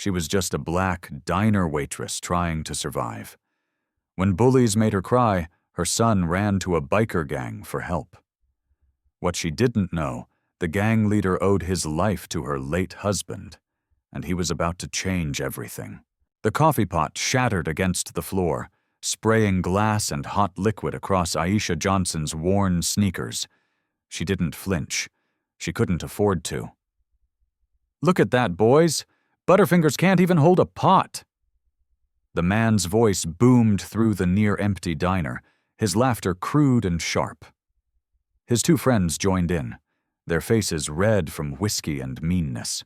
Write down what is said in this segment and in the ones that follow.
She was just a black diner waitress trying to survive. When bullies made her cry, her son ran to a biker gang for help. What she didn't know, the gang leader owed his life to her late husband, and he was about to change everything. The coffee pot shattered against the floor, spraying glass and hot liquid across Aisha Johnson's worn sneakers. She didn't flinch. She couldn't afford to. "Look at that, boys! Butterfingers can't even hold a pot!" The man's voice boomed through the near-empty diner, his laughter crude and sharp. His two friends joined in, their faces red from whiskey and meanness.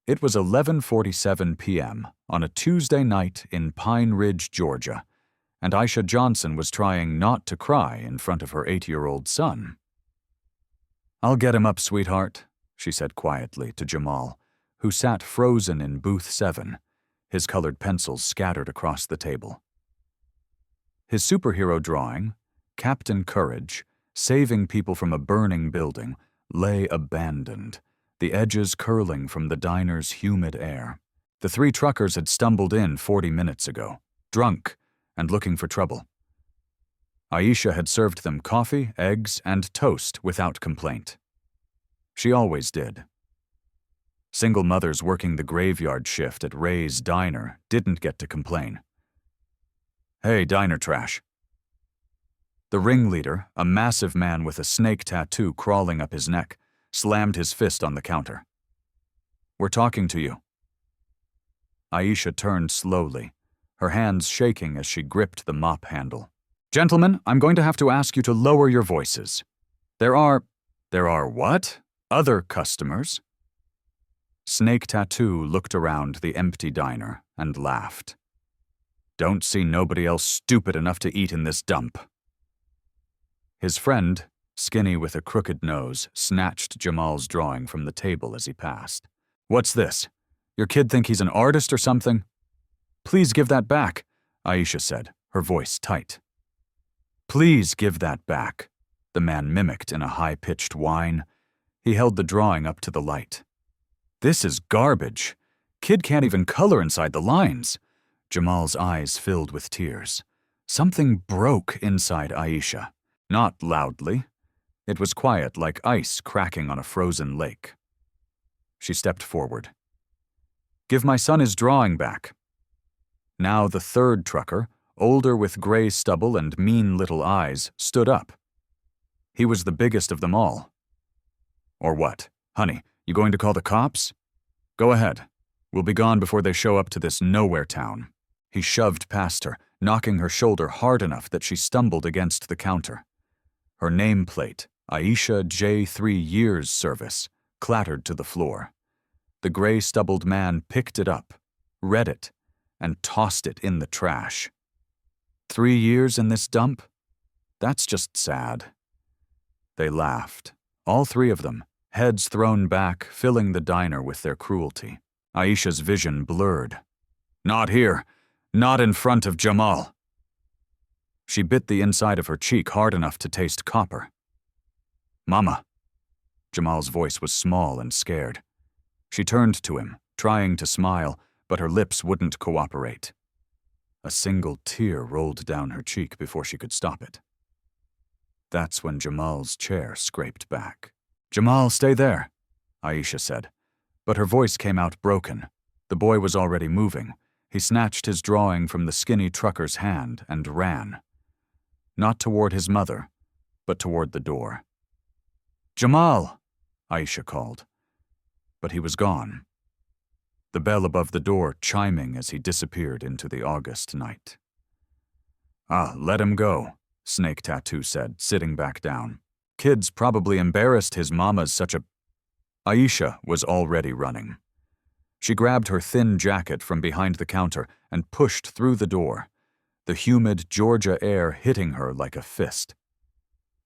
It was 11:47 p.m. on a Tuesday night in Pine Ridge, Georgia, and Aisha Johnson was trying not to cry in front of her 8-year-old son. "I'll get him up, sweetheart," she said quietly to Jamal, who sat frozen in booth 7, his colored pencils scattered across the table. His superhero drawing, Captain Courage, saving people from a burning building, lay abandoned, the edges curling from the diner's humid air. The 3 truckers had stumbled in 40 minutes ago, drunk and looking for trouble. Aisha had served them coffee, eggs, and toast without complaint. She always did. Single mothers working the graveyard shift at Ray's diner didn't get to complain. "Hey, diner trash." The ringleader, a massive man with a snake tattoo crawling up his neck, slammed his fist on the counter. "We're talking to you." Aisha turned slowly, her hands shaking as she gripped the mop handle. "Gentlemen, I'm going to have to ask you to lower your voices. There are what? Other customers?" Snake Tattoo looked around the empty diner and laughed. "Don't see nobody else stupid enough to eat in this dump." His friend, skinny with a crooked nose, snatched Jamal's drawing from the table as he passed. "What's this? Your kid think he's an artist or something?" "Please give that back," Aisha said, her voice tight. "Please give that back," the man mimicked in a high-pitched whine. He held the drawing up to the light. "This is garbage. Kid can't even color inside the lines." Jamal's eyes filled with tears. Something broke inside Aisha. Not loudly. It was quiet like ice cracking on a frozen lake. She stepped forward. "Give my son his drawing back." Now the 3rd trucker, older with gray stubble and mean little eyes, stood up. He was the biggest of them all. "Or what? Honey, you going to call the cops?" "Go ahead. We'll be gone before they show up to this nowhere town." He shoved past her, knocking her shoulder hard enough that she stumbled against the counter. Her nameplate, Aisha J. 3 Years Service, clattered to the floor. The gray-stubbled man picked it up, read it, and tossed it in the trash. 3 years in this dump? That's just sad. They laughed, all 3 of them, heads thrown back, filling the diner with their cruelty. Aisha's vision blurred. "Not here. Not in front of Jamal." She bit the inside of her cheek hard enough to taste copper. "Mama." Jamal's voice was small and scared. She turned to him, trying to smile, but her lips wouldn't cooperate. A single tear rolled down her cheek before she could stop it. That's when Jamal's chair scraped back. "Jamal, stay there," Aisha said, but her voice came out broken. The boy was already moving. He snatched his drawing from the skinny trucker's hand and ran. Not toward his mother, but toward the door. "Jamal!" Aisha called. But he was gone. The bell above the door chiming as he disappeared into the August night. Let him go," Snake Tattoo said, sitting back down. "Kid's probably embarrassed his mama's such a—" Aisha was already running. She grabbed her thin jacket from behind the counter and pushed through the door, the humid Georgia air hitting her like a fist.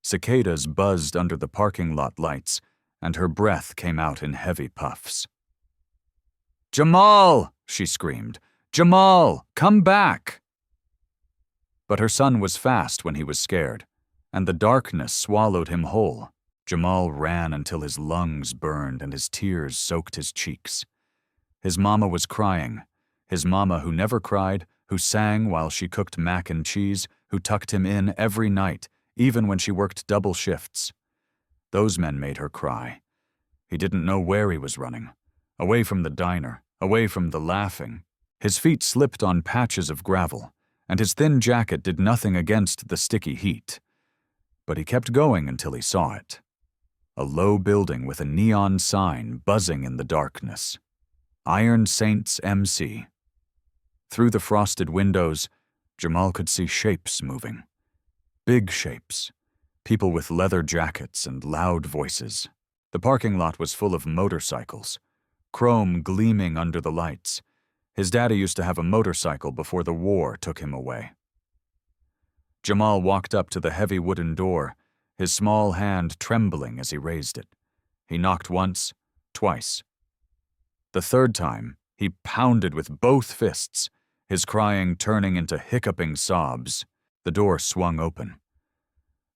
Cicadas buzzed under the parking lot lights, and her breath came out in heavy puffs. "Jamal!" she screamed. "Jamal, come back!" But her son was fast when he was scared, and the darkness swallowed him whole. Jamal ran until his lungs burned and his tears soaked his cheeks. His mama was crying. His mama who never cried, who sang while she cooked mac and cheese, who tucked him in every night, even when she worked double shifts. Those men made her cry. He didn't know where he was running. Away from the diner, away from the laughing. His feet slipped on patches of gravel, and his thin jacket did nothing against the sticky heat. But he kept going until he saw it. A low building with a neon sign buzzing in the darkness. Iron Saints MC. Through the frosted windows, Jamal could see shapes moving. Big shapes. People with leather jackets and loud voices. The parking lot was full of motorcycles, chrome gleaming under the lights. His daddy used to have a motorcycle before the war took him away. Jamal walked up to the heavy wooden door, his small hand trembling as he raised it. He knocked once, twice. The third time, he pounded with both fists, his crying turning into hiccuping sobs. The door swung open.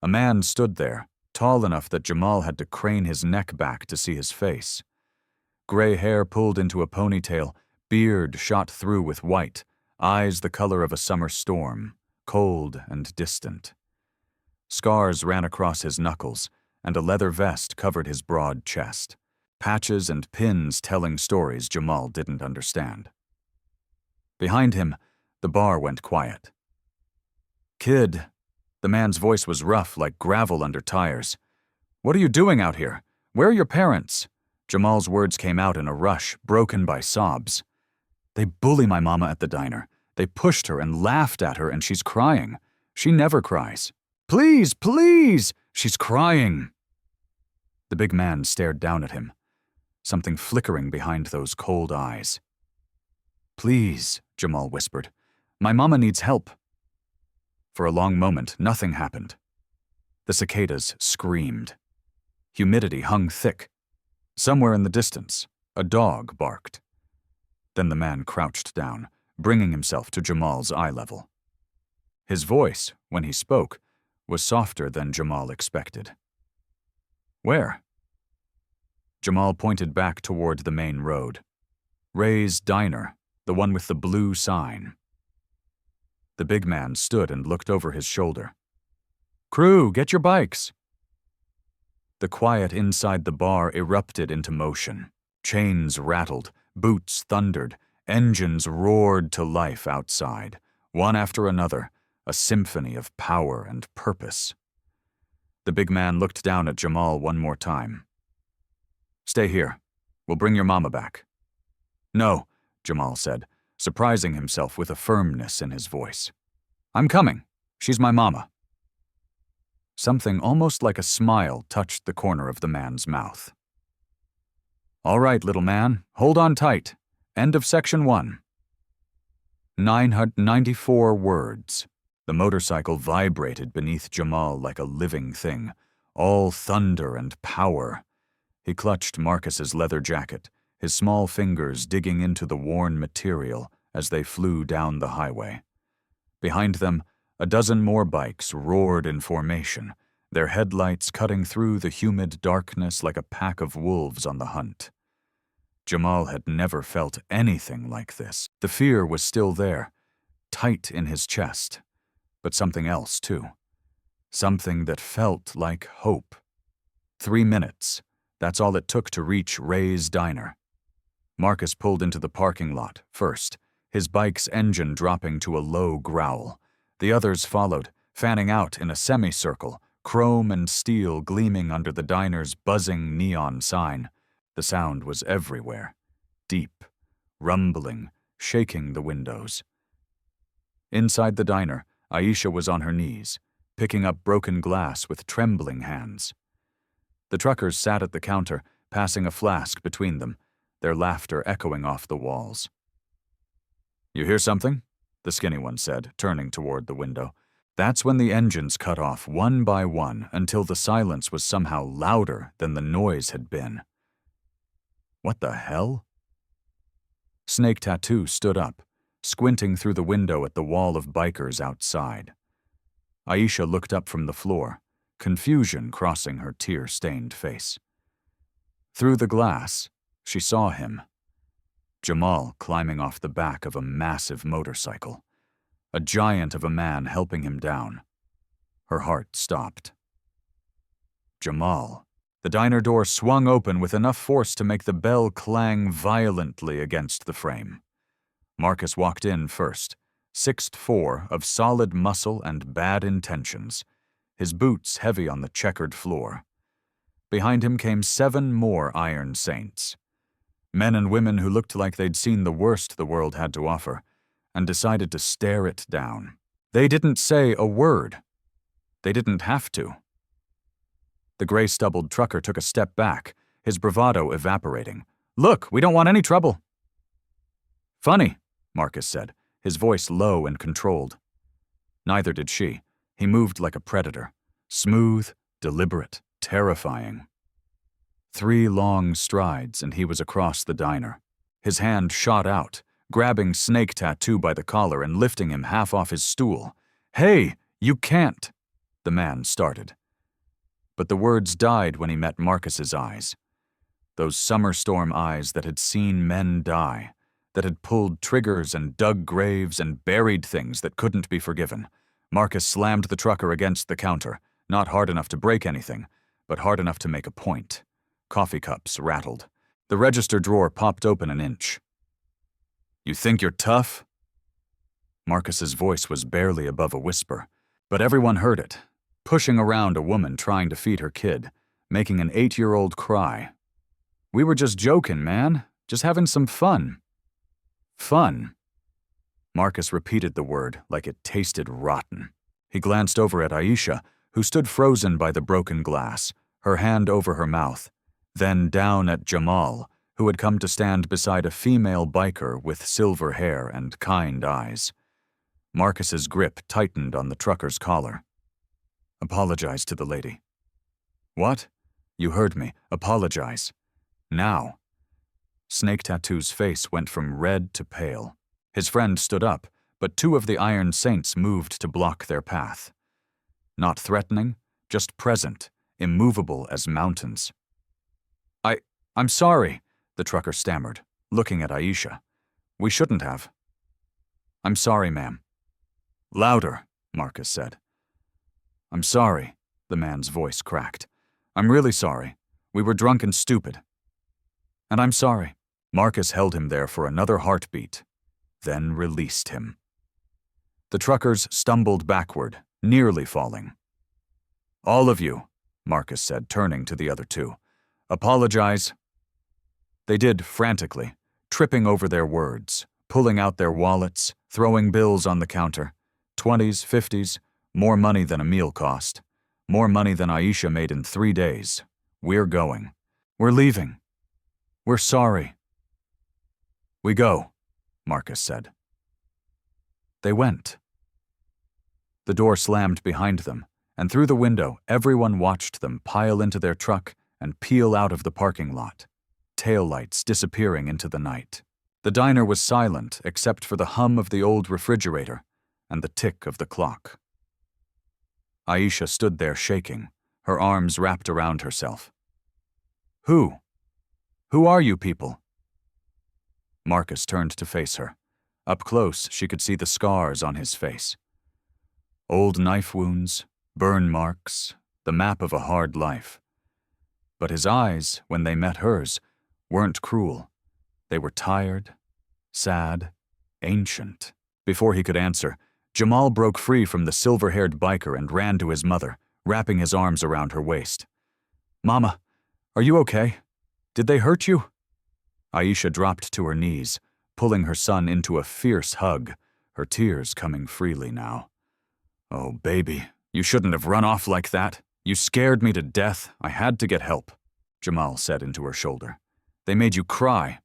A man stood there, tall enough that Jamal had to crane his neck back to see his face. Gray hair pulled into a ponytail, beard shot through with white, eyes the color of a summer storm, cold and distant. Scars ran across his knuckles, and a leather vest covered his broad chest. Patches and pins telling stories Jamal didn't understand. Behind him, the bar went quiet. "Kid," the man's voice was rough like gravel under tires. "What are you doing out here? Where are your parents?" Jamal's words came out in a rush, broken by sobs. "They bully my mama at the diner. They pushed her and laughed at her, and she's crying. She never cries. Please, please! She's crying." The big man stared down at him, something flickering behind those cold eyes. "Please," Jamal whispered. "My mama needs help." For a long moment, nothing happened. The cicadas screamed. Humidity hung thick. Somewhere in the distance, a dog barked. Then the man crouched down, bringing himself to Jamal's eye level. His voice, when he spoke, was softer than Jamal expected. "Where?" Jamal pointed back toward the main road. "Ray's Diner, the one with the blue sign." The big man stood and looked over his shoulder. "Crew, get your bikes." The quiet inside the bar erupted into motion. Chains rattled, boots thundered, engines roared to life outside, one after another, a symphony of power and purpose. The big man looked down at Jamal one more time. "Stay here. We'll bring your mama back." "No," Jamal said, surprising himself with a firmness in his voice. "I'm coming. She's my mama." Something almost like a smile touched the corner of the man's mouth. "All right, little man, hold on tight. End of section 1. 994 words. The motorcycle vibrated beneath Jamal like a living thing, all thunder and power. He clutched Marcus's leather jacket, his small fingers digging into the worn material as they flew down the highway. Behind them, a dozen more bikes roared in formation, their headlights cutting through the humid darkness like a pack of wolves on the hunt. Jamal had never felt anything like this. The fear was still there, tight in his chest, but something else too. Something that felt like hope. 3 minutes, that's all it took to reach Ray's Diner. Marcus pulled into the parking lot first, his bike's engine dropping to a low growl. The others followed, fanning out in a semicircle, chrome and steel gleaming under the diner's buzzing neon sign. The sound was everywhere, deep, rumbling, shaking the windows. Inside the diner, Aisha was on her knees, picking up broken glass with trembling hands. The truckers sat at the counter, passing a flask between them, their laughter echoing off the walls. "You hear something?" the skinny one said, turning toward the window. That's when the engines cut off one by one until the silence was somehow louder than the noise had been. "What the hell?" Snake Tattoo stood up, squinting through the window at the wall of bikers outside. Aisha looked up from the floor, confusion crossing her tear-stained face. Through the glass, she saw him. Jamal climbing off the back of a massive motorcycle. A giant of a man helping him down. Her heart stopped. Jamal. The diner door swung open with enough force to make the bell clang violently against the frame. Marcus walked in first, 6'4", of solid muscle and bad intentions, his boots heavy on the checkered floor. Behind him came 7 more Iron Saints. Men and women who looked like they'd seen the worst the world had to offer, and decided to stare it down. They didn't say a word. They didn't have to. The gray-stubbled trucker took a step back, his bravado evaporating. "Look, we don't want any trouble." "Funny," Marcus said, his voice low and controlled. Neither did she. He moved like a predator. Smooth, deliberate, terrifying. 3 long strides and he was across the diner. His hand shot out, grabbing Snake Tattoo by the collar and lifting him half off his stool. "Hey, you can't," the man started. But the words died when he met Marcus's eyes. Those summer storm eyes that had seen men die, that had pulled triggers and dug graves and buried things that couldn't be forgiven. Marcus slammed the trucker against the counter, not hard enough to break anything, but hard enough to make a point. Coffee cups rattled. The register drawer popped open an inch. "You think you're tough?" Marcus's voice was barely above a whisper, but everyone heard it, pushing around a woman trying to feed her kid, making an 8-year-old cry. "We were just joking, man. Just having some fun." Fun. Marcus repeated the word like it tasted rotten. He glanced over at Aisha, who stood frozen by the broken glass, her hand over her mouth, then down at Jamal, who had come to stand beside a female biker with silver hair and kind eyes. Marcus's grip tightened on the trucker's collar. "Apologize to the lady." "What? You heard me. Apologize. Now." Snake Tattoo's face went from red to pale. His friend stood up, but 2 of the Iron Saints moved to block their path. Not threatening, just present, immovable as mountains. I'm sorry," the trucker stammered, looking at Aisha. "We shouldn't have." "I'm sorry, ma'am." "Louder," Marcus said. "I'm sorry," the man's voice cracked. "I'm really sorry. We were drunk and stupid." "And I'm sorry." Marcus held him there for another heartbeat, then released him. The truckers stumbled backward, nearly falling. "All of you," Marcus said, turning to the other 2. "Apologize." They did frantically, tripping over their words, pulling out their wallets, throwing bills on the counter. 20s, 50s, more money than a meal cost. More money than Aisha made in 3 days. "We're going. We're leaving. We're sorry." "We go," Marcus said. They went. The door slammed behind them, and through the window everyone watched them pile into their truck and peel out of the parking lot, taillights disappearing into the night. The diner was silent except for the hum of the old refrigerator and the tick of the clock. Aisha stood there shaking, her arms wrapped around herself. "Who? Who are you people?" Marcus turned to face her. Up close, she could see the scars on his face. Old knife wounds, burn marks, the map of a hard life. But his eyes, when they met hers, weren't cruel. They were tired, sad, ancient. Before he could answer, Jamal broke free from the silver-haired biker and ran to his mother, wrapping his arms around her waist. "Mama, are you okay? Did they hurt you?" Aisha dropped to her knees, pulling her son into a fierce hug, her tears coming freely now. "Oh, baby, you shouldn't have run off like that. You scared me to death. I had to get help," Jamal said into her shoulder. "They made you cry."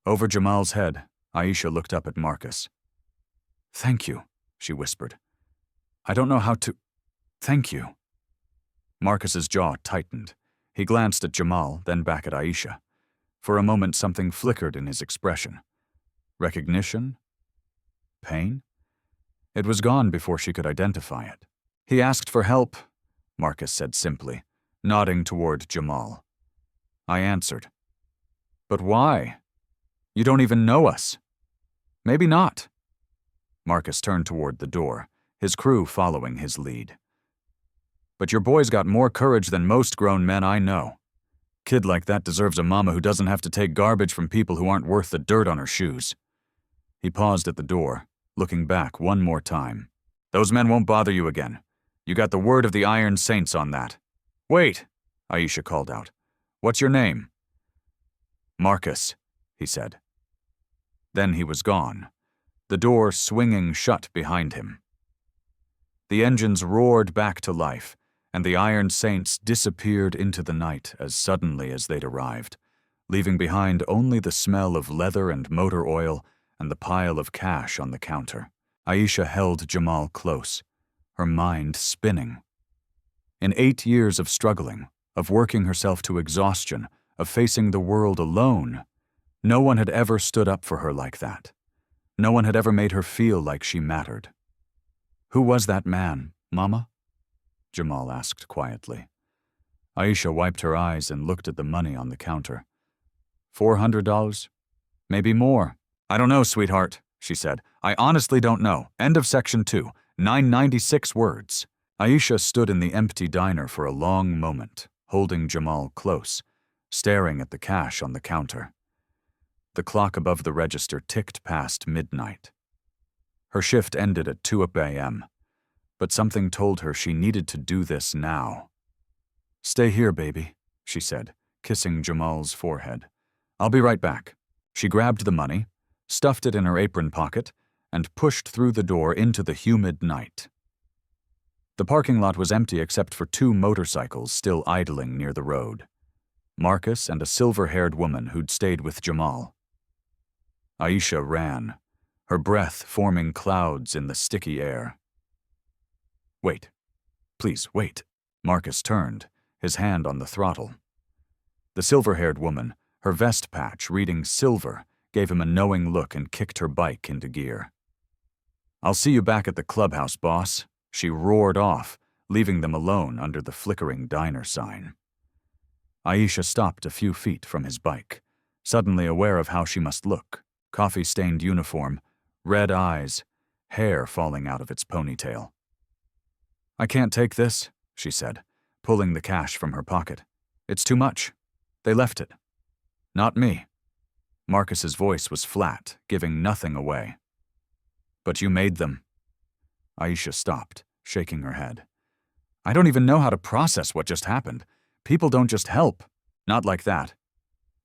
Over Jamal's head, Aisha looked up at Marcus. "Thank you," she whispered. "I don't know how to... Thank you." Marcus's jaw tightened. He glanced at Jamal, then back at Aisha. For a moment, something flickered in his expression. Recognition? Pain? It was gone before she could identify it. "He asked for help," Marcus said simply, nodding toward Jamal. "I answered." "But why?" You don't even know us. Maybe not. Marcus turned toward the door, his crew following his lead. But your boy's got more courage than most grown men I know. Kid like that deserves a mama who doesn't have to take garbage from people who aren't worth the dirt on her shoes. He paused at the door, looking back one more time. Those men won't bother you again. You got the word of the Iron Saints on that. Wait, Aisha called out. What's your name? Marcus, he said. Then he was gone, the door swinging shut behind him. The engines roared back to life, and the Iron Saints disappeared into the night as suddenly as they'd arrived, leaving behind only the smell of leather and motor oil and the pile of cash on the counter. Aisha held Jamal close, her mind spinning. In 8 years of struggling, of working herself to exhaustion, of facing the world alone, no one had ever stood up for her like that. No one had ever made her feel like she mattered. Who was that man, Mama? Jamal asked quietly. Aisha wiped her eyes and looked at the money on the counter. $400? Maybe more. I don't know, sweetheart, she said. I honestly don't know. End of section 2. 996 words. Aisha stood in the empty diner for a long moment, holding Jamal close, staring at the cash on the counter. The clock above the register ticked past midnight. Her shift ended at 2 a.m., but something told her she needed to do this now. Stay here, baby, she said, kissing Jamal's forehead. I'll be right back. She grabbed the money, stuffed it in her apron pocket, and pushed through the door into the humid night. The parking lot was empty except for 2 motorcycles still idling near the road. Marcus and a silver-haired woman who'd stayed with Jamal. Aisha ran, her breath forming clouds in the sticky air. Wait. Please, wait. Marcus turned, his hand on the throttle. The silver-haired woman, her vest patch reading silver, gave him a knowing look and kicked her bike into gear. I'll see you back at the clubhouse, boss, she roared off, leaving them alone under the flickering diner sign. Aisha stopped a few feet from his bike, suddenly aware of how she must look. Coffee-stained uniform, red eyes, hair falling out of its ponytail. I can't take this, she said, pulling the cash from her pocket. It's too much. They left it. Not me. Marcus's voice was flat, giving nothing away. But you made them. Aisha stopped, shaking her head. I don't even know how to process what just happened. People don't just help. Not like that.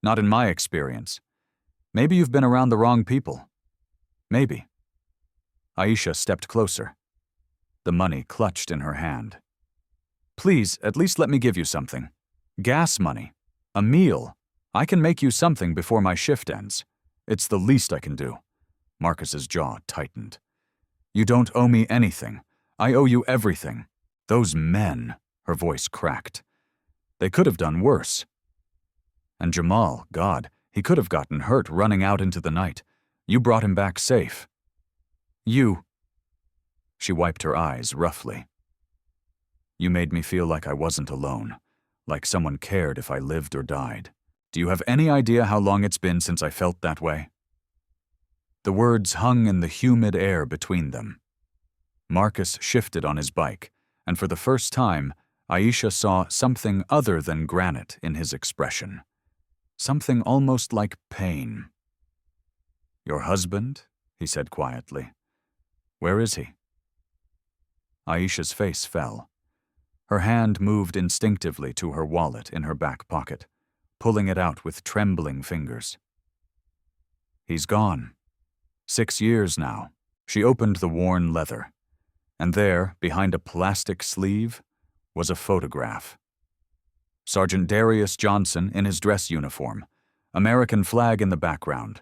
Not in my experience. Maybe you've been around the wrong people. Maybe. Aisha stepped closer. The money clutched in her hand. Please, at least let me give you something. Gas money. A meal. I can make you something before my shift ends. It's the least I can do. Marcus's jaw tightened. You don't owe me anything. I owe you everything. Those men, her voice cracked. They could have done worse. And Jamal, God, he could have gotten hurt running out into the night. You brought him back safe. You. She wiped her eyes roughly. You made me feel like I wasn't alone, like someone cared if I lived or died. Do you have any idea how long it's been since I felt that way? The words hung in the humid air between them. Marcus shifted on his bike, and for the first time, Aisha saw something other than granite in his expression. Something almost like pain. Your husband? He said quietly. Where is he? Aisha's face fell. Her hand moved instinctively to her wallet in her back pocket, pulling it out with trembling fingers. He's gone. 6 years now. She opened the worn leather, and there, behind a plastic sleeve, was a photograph. Sergeant Darius Johnson in his dress uniform, American flag in the background,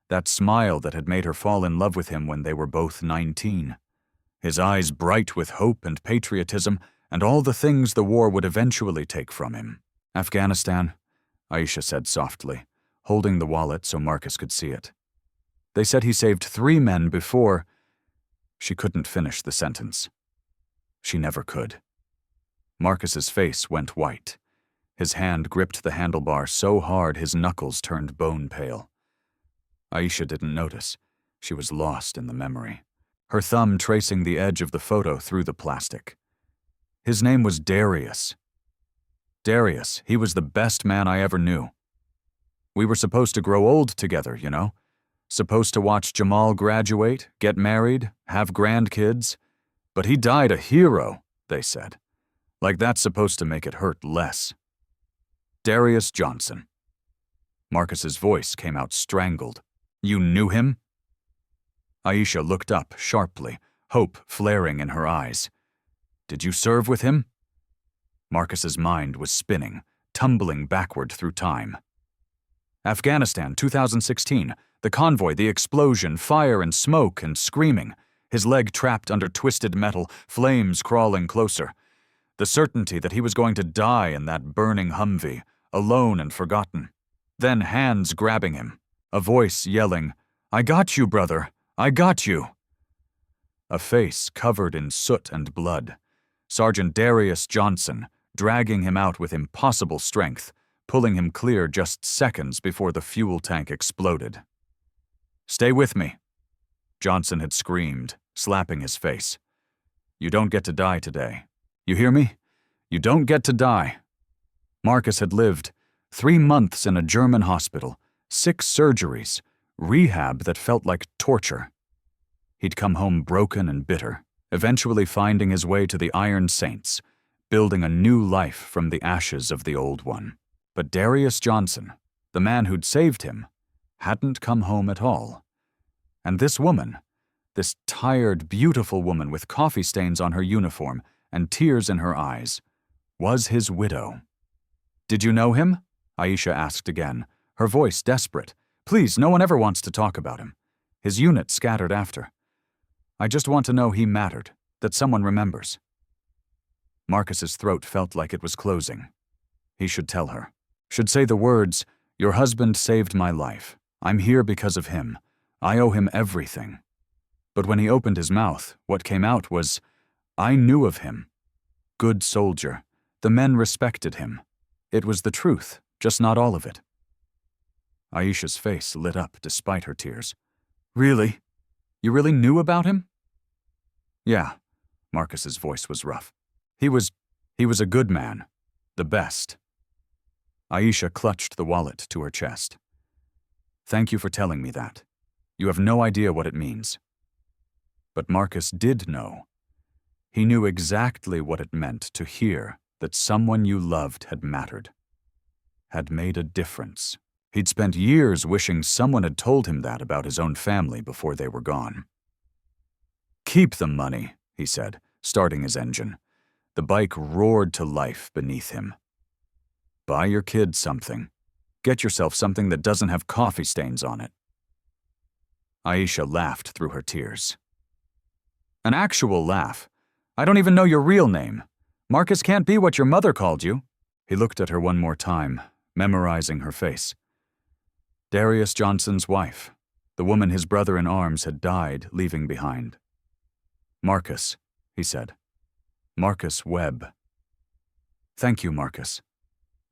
that smile that had made her fall in love with him when they were both 19. His eyes bright with hope and patriotism and all the things the war would eventually take from him. Afghanistan, Aisha said softly, holding the wallet so Marcus could see it. They said he saved 3 men before. She couldn't finish the sentence. She never could. Marcus's face went white. His hand gripped the handlebar so hard his knuckles turned bone pale. Aisha didn't notice. She was lost in the memory, her thumb tracing the edge of the photo through the plastic. His name was Darius. Darius, he was the best man I ever knew. We were supposed to grow old together, you know? Supposed to watch Jamal graduate, get married, have grandkids. But he died a hero, they said. Like that's supposed to make it hurt less. Darius Johnson. Marcus's voice came out strangled. You knew him? Aisha looked up sharply, hope flaring in her eyes. Did you serve with him? Marcus's mind was spinning, tumbling backward through time. Afghanistan, 2016. The convoy, the explosion, fire and smoke and screaming. His leg trapped under twisted metal, flames crawling closer. The certainty that he was going to die in that burning Humvee, alone and forgotten. Then hands grabbing him. A voice yelling, I got you, brother. I got you. A face covered in soot and blood. Sergeant Darius Johnson, dragging him out with impossible strength, pulling him clear just seconds before the fuel tank exploded. Stay with me, Johnson had screamed, slapping his face. You don't get to die today. You hear me? You don't get to die. Marcus had lived 3 months in a German hospital, 6 surgeries, rehab that felt like torture. He'd come home broken and bitter, eventually finding his way to the Iron Saints, building a new life from the ashes of the old one. But Darius Johnson, the man who'd saved him, hadn't come home at all. And this woman, this tired, beautiful woman with coffee stains on her uniform and tears in her eyes, was his widow. Did you know him? Aisha asked again, her voice desperate. Please, no one ever wants to talk about him. His unit scattered after. I just want to know he mattered, that someone remembers. Marcus's throat felt like it was closing. He should tell her. Should say the words, your husband saved my life. I'm here because of him. I owe him everything. But when he opened his mouth, what came out was, I knew of him. Good soldier. The men respected him. It was the truth, just not all of it. Aisha's face lit up despite her tears. Really? You really knew about him? Yeah, Marcus's voice was rough. He was a good man. The best. Aisha clutched the wallet to her chest. Thank you for telling me that. You have no idea what it means. But Marcus did know. He knew exactly what it meant to hear that someone you loved had mattered, had made a difference. He'd spent years wishing someone had told him that about his own family before they were gone. Keep the money, he said, starting his engine. The bike roared to life beneath him. Buy your kid something. Get yourself something that doesn't have coffee stains on it. Aisha laughed through her tears. An actual laugh. I don't even know your real name. Marcus can't be what your mother called you. He looked at her one more time, memorizing her face. Darius Johnson's wife, the woman his brother in arms had died, leaving behind. Marcus, he said. Marcus Webb. Thank you, Marcus,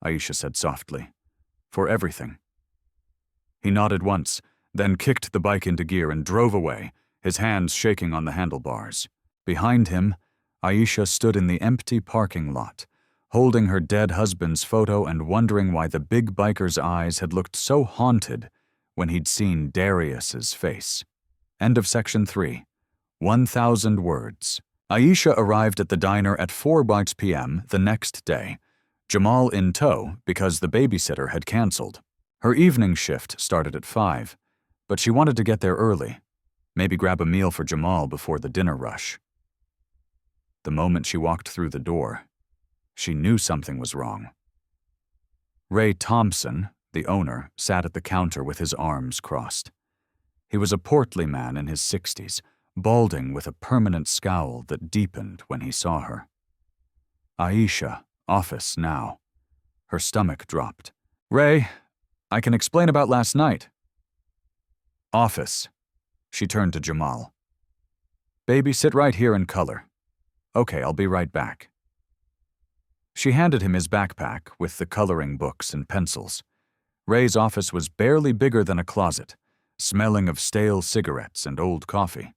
Aisha said softly, for everything. He nodded once, then kicked the bike into gear and drove away, his hands shaking on the handlebars. Behind him, Aisha stood in the empty parking lot, holding her dead husband's photo and wondering why the big biker's eyes had looked so haunted when he'd seen Darius's face. End of section 3. 1,000 words. Aisha arrived at the diner at 4 p.m. the next day, Jamal in tow because the babysitter had canceled. Her evening shift started at 5, but she wanted to get there early, maybe grab a meal for Jamal before the dinner rush. The moment she walked through the door, she knew something was wrong. Ray Thompson, the owner, sat at the counter with his arms crossed. He was a portly man in his 60s, balding with a permanent scowl that deepened when he saw her. Aisha, office now. Her stomach dropped. Ray, I can explain about last night. Office. She turned to Jamal. Baby, sit right here and color. Okay, I'll be right back. She handed him his backpack with the coloring books and pencils. Ray's office was barely bigger than a closet, smelling of stale cigarettes and old coffee.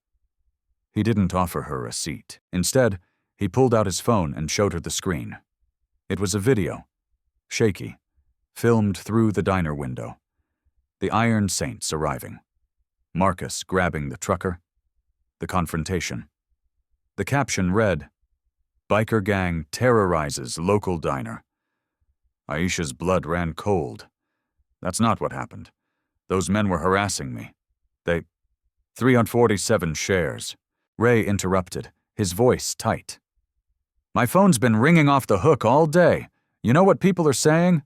He didn't offer her a seat. Instead, he pulled out his phone and showed her the screen. It was a video, shaky, filmed through the diner window. The Iron Saints arriving. Marcus grabbing the trucker. The confrontation. The caption read, "Biker gang terrorizes local diner." Aisha's blood ran cold. That's not what happened. Those men were harassing me. They... 347 shares. Ray interrupted, his voice tight. "My phone's been ringing off the hook all day. You know what people are saying?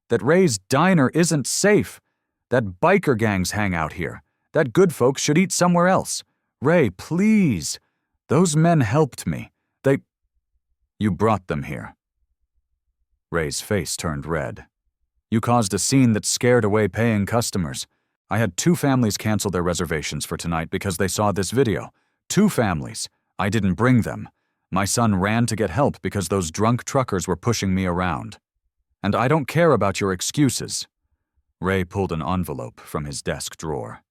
That Ray's diner isn't safe. That biker gangs hang out here. That good folks should eat somewhere else. Ray, please. Those men helped me. You brought them here." Ray's face turned red. "You caused a scene that scared away paying customers. I had 2 families cancel their reservations for tonight because they saw this video. 2 families. I didn't bring them. My son ran to get help because those drunk truckers were pushing me around. And I don't care about your excuses." Ray pulled an envelope from his desk drawer.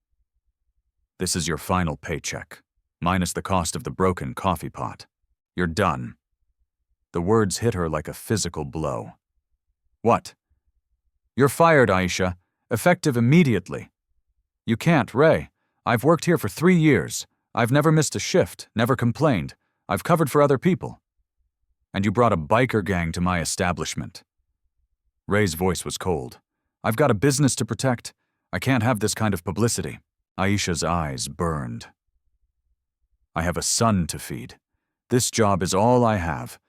"This is your final paycheck, minus the cost of the broken coffee pot. You're done." The words hit her like a physical blow. "What?" "You're fired, Aisha. Effective immediately." "You can't, Ray. I've worked here for 3 years. I've never missed a shift, never complained. I've covered for other people." "And you brought a biker gang to my establishment." Ray's voice was cold. "I've got a business to protect. I can't have this kind of publicity." Aisha's eyes burned. "I have a son to feed. This job is all I have.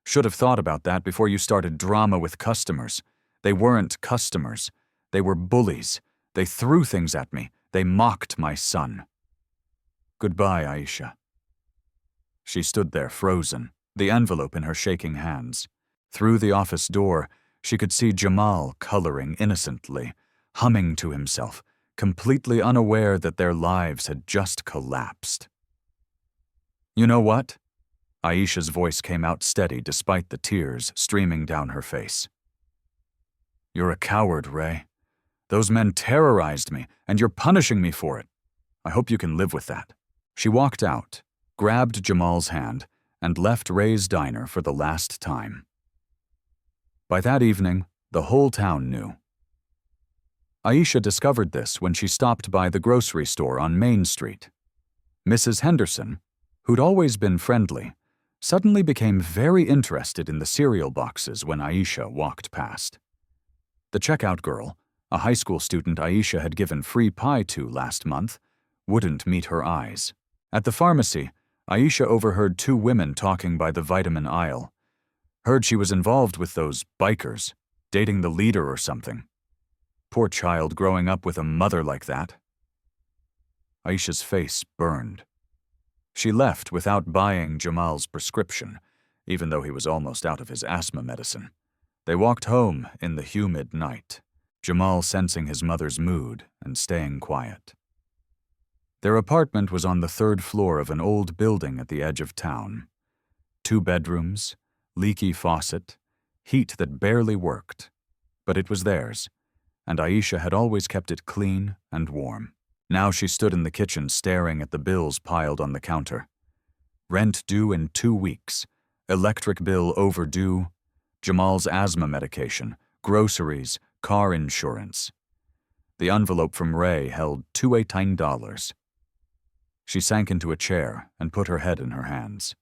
Should have thought about that before you started drama with customers. They weren't customers. They were bullies. They threw things at me. They mocked my son." "Goodbye, Aisha." She stood there frozen, the envelope in her shaking hands. Through the office door, she could see Jamal coloring innocently, humming to himself, completely unaware that their lives had just collapsed. "You know what?" Aisha's voice came out steady despite the tears streaming down her face. "You're a coward, Ray. Those men terrorized me, and you're punishing me for it. I hope you can live with that." She walked out, grabbed Jamal's hand, and left Ray's diner for the last time. By that evening, the whole town knew. Aisha discovered this when she stopped by the grocery store on Main Street. Mrs. Henderson, who'd always been friendly, suddenly became very interested in the cereal boxes when Aisha walked past. The checkout girl, a high school student Aisha had given free pie to last month, wouldn't meet her eyes. At the pharmacy, Aisha overheard 2 women talking by the vitamin aisle. Heard she was involved with those bikers, dating the leader or something. Poor child growing up with a mother like that. Aisha's face burned. She left without buying Jamal's prescription, even though he was almost out of his asthma medicine. They walked home in the humid night, Jamal sensing his mother's mood and staying quiet. Their apartment was on the 3rd floor of an old building at the edge of town. 2 bedrooms, leaky faucet, heat that barely worked. But it was theirs, and Aisha had always kept it clean and warm. Now she stood in the kitchen staring at the bills piled on the counter. Rent due in 2 weeks, electric bill overdue, Jamal's asthma medication, groceries, car insurance. The envelope from Ray held $218. She sank into a chair and put her head in her hands.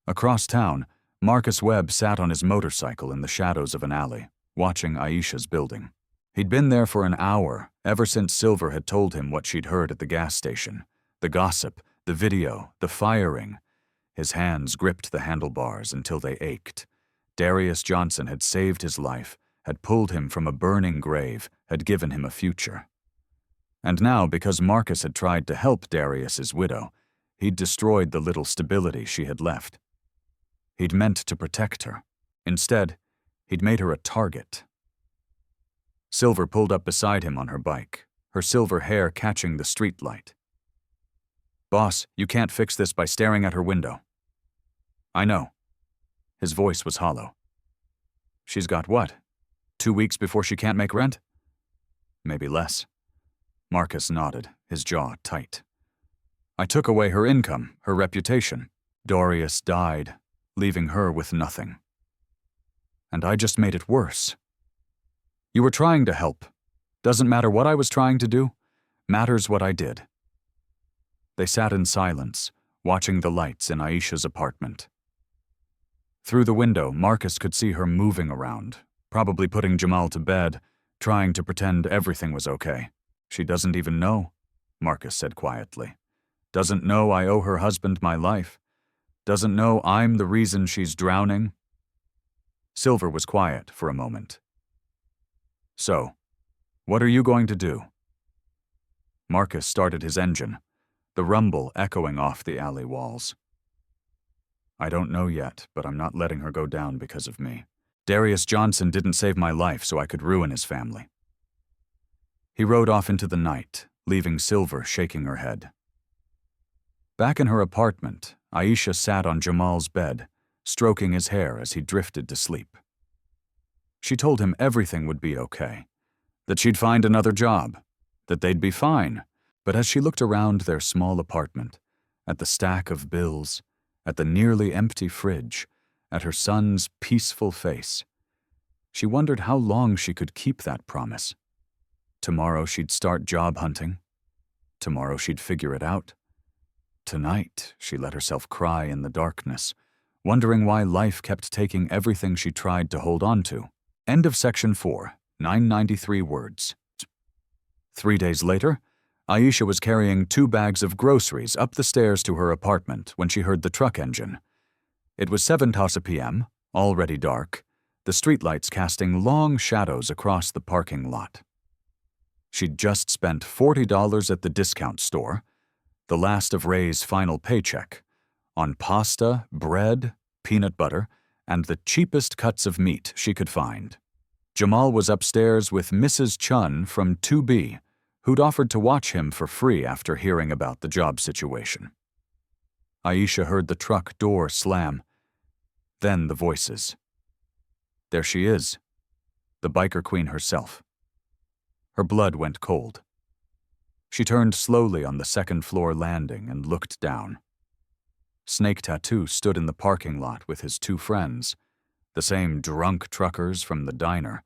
Across town, Marcus Webb sat on his motorcycle in the shadows of an alley, watching Aisha's building. He'd been there for an hour, ever since Silver had told him what she'd heard at the gas station. The gossip, the video, the firing. His hands gripped the handlebars until they ached. Darius Johnson had saved his life, had pulled him from a burning grave, had given him a future. And now, because Marcus had tried to help Darius's widow, he'd destroyed the little stability she had left. He'd meant to protect her. Instead, he'd made her a target. Silver pulled up beside him on her bike, her silver hair catching the streetlight. "Boss, you can't fix this by staring at her window." "I know." His voice was hollow. "She's got what? 2 weeks before she can't make rent?" "Maybe less." Marcus nodded, his jaw tight. I took away her income, her reputation. Dorius died, leaving her with nothing. And I just made it worse. You were trying to help. Doesn't matter what I was trying to do, matters what I did. They sat in silence, watching the lights in Aisha's apartment. Through the window, Marcus could see her moving around, probably putting Jamal to bed, trying to pretend everything was okay. She doesn't even know, Marcus said quietly. Doesn't know I owe her husband my life. Doesn't know I'm the reason she's drowning. Silver was quiet for a moment. So, what are you going to do? Marcus started his engine, the rumble echoing off the alley walls. I don't know yet, but I'm not letting her go down because of me. Darius Johnson didn't save my life so I could ruin his family. He rode off into the night, leaving Silver shaking her head. Back in her apartment, Aisha sat on Jamal's bed, stroking his hair as he drifted to sleep. She told him everything would be okay, that she'd find another job, that they'd be fine. But as she looked around their small apartment, at the stack of bills, at the nearly empty fridge, at her son's peaceful face, she wondered how long she could keep that promise. Tomorrow she'd start job hunting. Tomorrow she'd figure it out. Tonight, she let herself cry in the darkness, wondering why life kept taking everything she tried to hold on to. End of section 4, 993 words. 3 days later, Aisha was carrying 2 bags of groceries up the stairs to her apartment when she heard the truck engine. It was 7:00 p.m., already dark, the streetlights casting long shadows across the parking lot. She'd just spent $40 at the discount store, the last of Ray's final paycheck, on pasta, bread, peanut butter, and the cheapest cuts of meat she could find. Jamal was upstairs with Mrs. Chun from 2B, who'd offered to watch him for free after hearing about the job situation. Aisha heard the truck door slam, then the voices. There she is, the biker queen herself. Her blood went cold. She turned slowly on the second-floor landing and looked down. Snake Tattoo stood in the parking lot with his 2 friends, the same drunk truckers from the diner.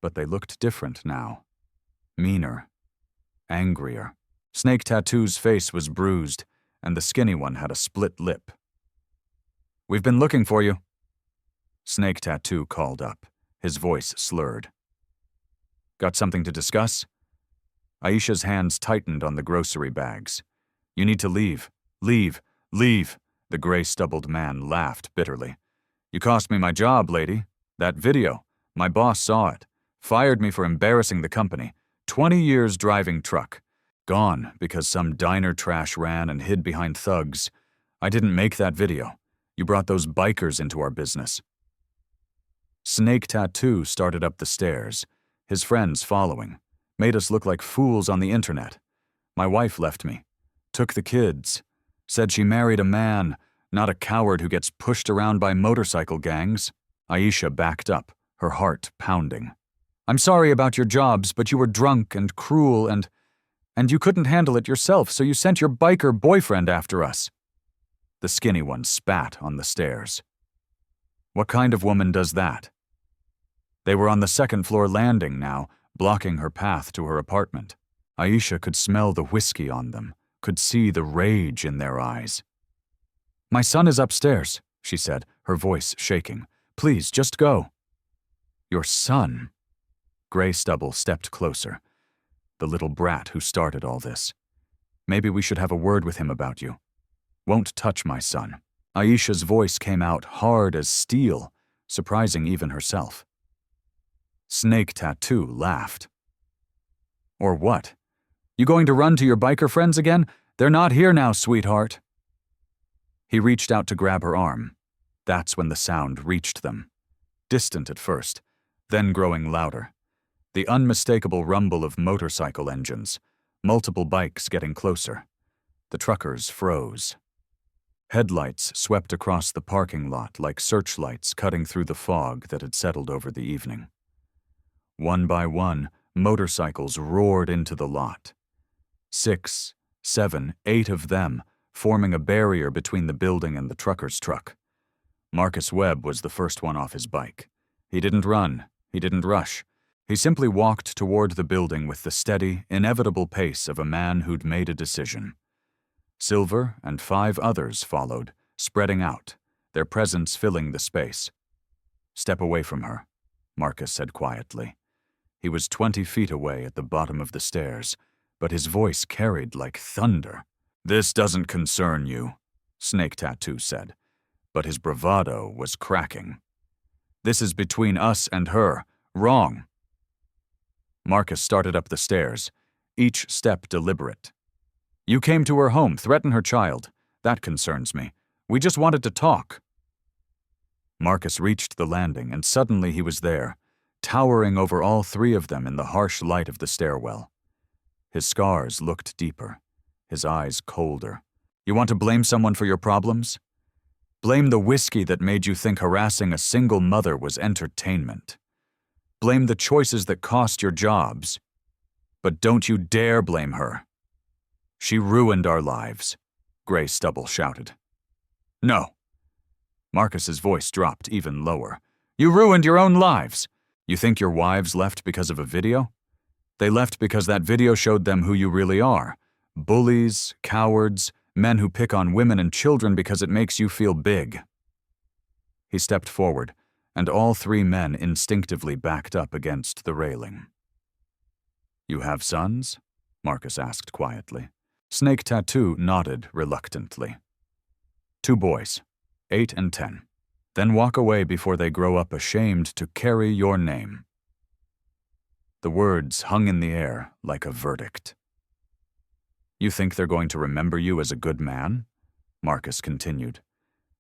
But they looked different now. Meaner. Angrier. Snake Tattoo's face was bruised, and the skinny one had a split lip. "We've been looking for you," Snake Tattoo called up, his voice slurred. "Got something to discuss?" Aisha's hands tightened on the grocery bags. "You need to leave. Leave. Leave," the gray-stubbled man laughed bitterly. "You cost me my job, lady. That video. My boss saw it. Fired me for embarrassing the company. 20 years driving truck. Gone because some diner trash ran and hid behind thugs. I didn't make that video. You brought those bikers into our business." Snake Tattoo started up the stairs, his friends following. Made us look like fools on the internet. My wife left me. Took the kids. Said she married a man, not a coward who gets pushed around by motorcycle gangs. Aisha backed up, her heart pounding. "I'm sorry about your jobs, but you were drunk and cruel and you couldn't handle it yourself, so you sent your biker boyfriend after us." The skinny one spat on the stairs. "What kind of woman does that?" They were on the second-floor landing now, blocking her path to her apartment. Aisha could smell the whiskey on them, could see the rage in their eyes. "My son is upstairs," she said, her voice shaking. "Please, just go." "Your son?" Gray Stubble stepped closer. "The little brat who started all this. Maybe we should have a word with him about you. Won't touch my son." Aisha's voice came out hard as steel, surprising even herself. Snake Tattoo laughed. "Or what? You going to run to your biker friends again? They're not here now, sweetheart." He reached out to grab her arm. That's when the sound reached them. Distant at first, then growing louder. The unmistakable rumble of motorcycle engines, multiple bikes getting closer. The truckers froze. Headlights swept across the parking lot like searchlights cutting through the fog that had settled over the evening. One by one, Motorcycles roared into the lot. 6, 7, 8 of them, forming a barrier between the building and the trucker's truck. Marcus Webb was the first one off his bike. He didn't run. He didn't rush. He simply walked toward the building with the steady, inevitable pace of a man who'd made a decision. Silver and 5 others followed, spreading out, their presence filling the space. "Step away from her," Marcus said quietly. He was 20 feet away at the bottom of the stairs, but his voice carried like thunder. "This doesn't concern you," Snake Tattoo said, but his bravado was cracking. "This is between us and her. Wrong." Marcus started up the stairs, each step deliberate. "You came to her home, threatened her child. That concerns me. We just wanted to talk." Marcus reached the landing, and suddenly he was there, towering over all 3 of them in the harsh light of the stairwell. His scars looked deeper, his eyes colder. "You want to blame someone for your problems? Blame the whiskey that made you think harassing a single mother was entertainment. Blame the choices that cost your jobs. But don't you dare blame her. She ruined our lives," Gray Stubble shouted. "No." Marcus's voice dropped even lower. "You ruined your own lives. You think your wives left because of a video? They left because that video showed them who you really are. Bullies, cowards, men who pick on women and children because it makes you feel big." He stepped forward, and all 3 men instinctively backed up against the railing. "You have sons?" Marcus asked quietly. Snake Tattoo nodded reluctantly. 2 boys, 8 and 10. Then walk away before they grow up ashamed to carry your name." The words hung in the air like a verdict. "You think they're going to remember you as a good man?" Marcus continued.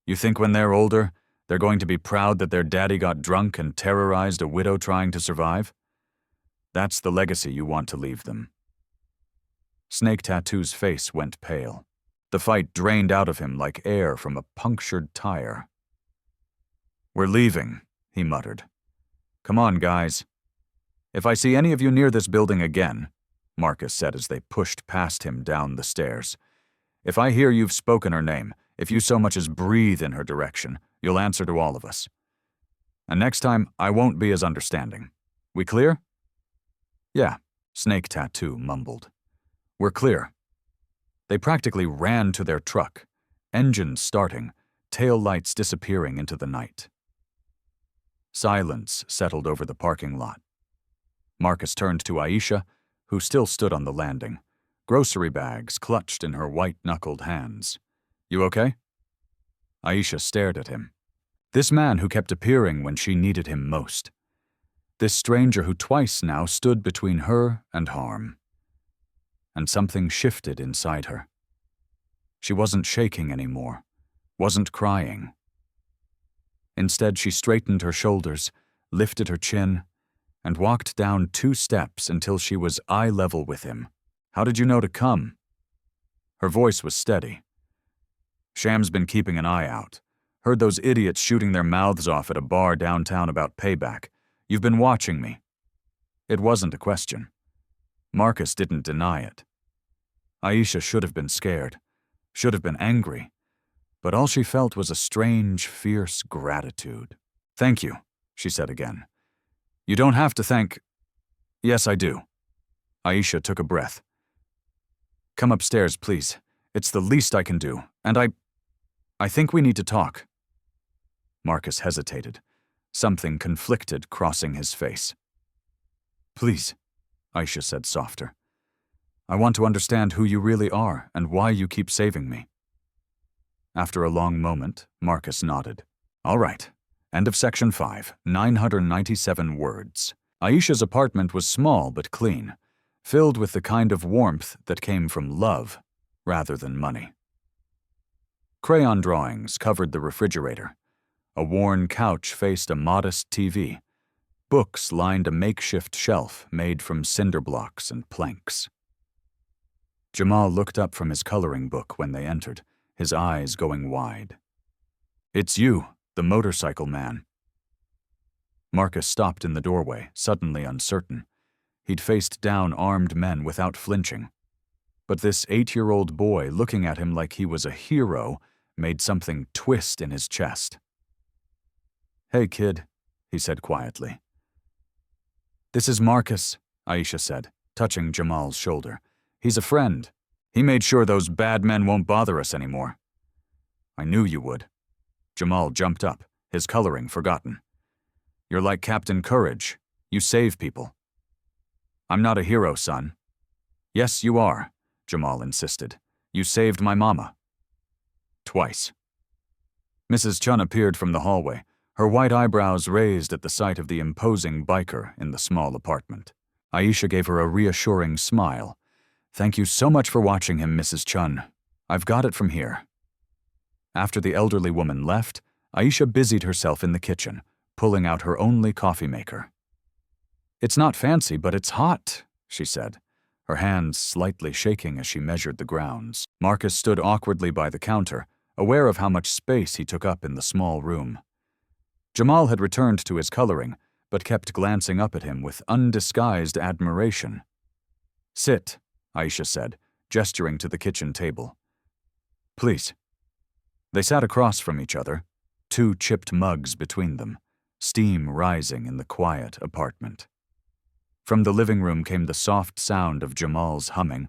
"You think when they're older, they're going to be proud that their daddy got drunk and terrorized a widow trying to survive? That's the legacy you want to leave them." Snake Tattoo's face went pale. The fight drained out of him like air from a punctured tire. "We're leaving," he muttered. "Come on, guys." "If I see any of you near this building again," Marcus said as they pushed past him down the stairs, "if I hear you've spoken her name, if you so much as breathe in her direction, you'll answer to all of us. And next time, I won't be as understanding. We clear?" "Yeah," Snake Tattoo mumbled. "We're clear." They practically ran to their truck, engines starting, tail lights disappearing into the night. Silence settled over the parking lot. Marcus turned to Aisha, who still stood on the landing, grocery bags clutched in her white-knuckled hands. "You okay?" Aisha stared at him. This man who kept appearing when she needed him most. This stranger who twice now stood between her and harm. And something shifted inside her. She wasn't shaking anymore, wasn't crying. Instead, she straightened her shoulders, lifted her chin, and walked down 2 steps until she was eye level with him. "How did you know to come?" Her voice was steady. "Sham's been keeping an eye out. Heard those idiots shooting their mouths off at a bar downtown about payback. You've been watching me." It wasn't a question. Marcus didn't deny it. Aisha should have been scared, should have been angry, but all she felt was a strange, fierce gratitude. "Thank you," she said again. "You don't have to thank—" "Yes, I do." Aisha took a breath. "Come upstairs, please. It's the least I can do, and I think we need to talk." Marcus hesitated, something conflicted crossing his face. "Please," Aisha said softer. "I want to understand who you really are and why you keep saving me." After a long moment, Marcus nodded. "All right. End of section 5, 997 words. Aisha's apartment was small but clean, filled with the kind of warmth that came from love rather than money. Crayon drawings covered the refrigerator. A worn couch faced a modest TV. Books lined a makeshift shelf made from cinder blocks and planks. Jamal looked up from his coloring book when they entered, his eyes going wide. "It's you, the motorcycle man." Marcus stopped in the doorway, suddenly uncertain. He'd faced down armed men without flinching. But this 8-year-old boy looking at him like he was a hero made something twist in his chest. "Hey, kid," he said quietly. "This is Marcus," Aisha said, touching Jamal's shoulder. "He's a friend. He made sure those bad men won't bother us anymore." "I knew you would." Jamal jumped up, his coloring forgotten. "You're like Captain Courage. You save people." "I'm not a hero, son." "Yes, you are," Jamal insisted. "You saved my mama." Twice. Mrs. Chun appeared from the hallway, her white eyebrows raised at the sight of the imposing biker in the small apartment. Aisha gave her a reassuring smile. "Thank you so much for watching him, Mrs. Chun. I've got it from here." After the elderly woman left, Aisha busied herself in the kitchen, pulling out her only coffee maker. "It's not fancy, but it's hot," she said, her hands slightly shaking as she measured the grounds. Marcus stood awkwardly by the counter, aware of how much space he took up in the small room. Jamal had returned to his coloring, but kept glancing up at him with undisguised admiration. "Sit," Aisha said, gesturing to the kitchen table. "Please." They sat across from each other, 2 chipped mugs between them, steam rising in the quiet apartment. From the living room came the soft sound of Jamal's humming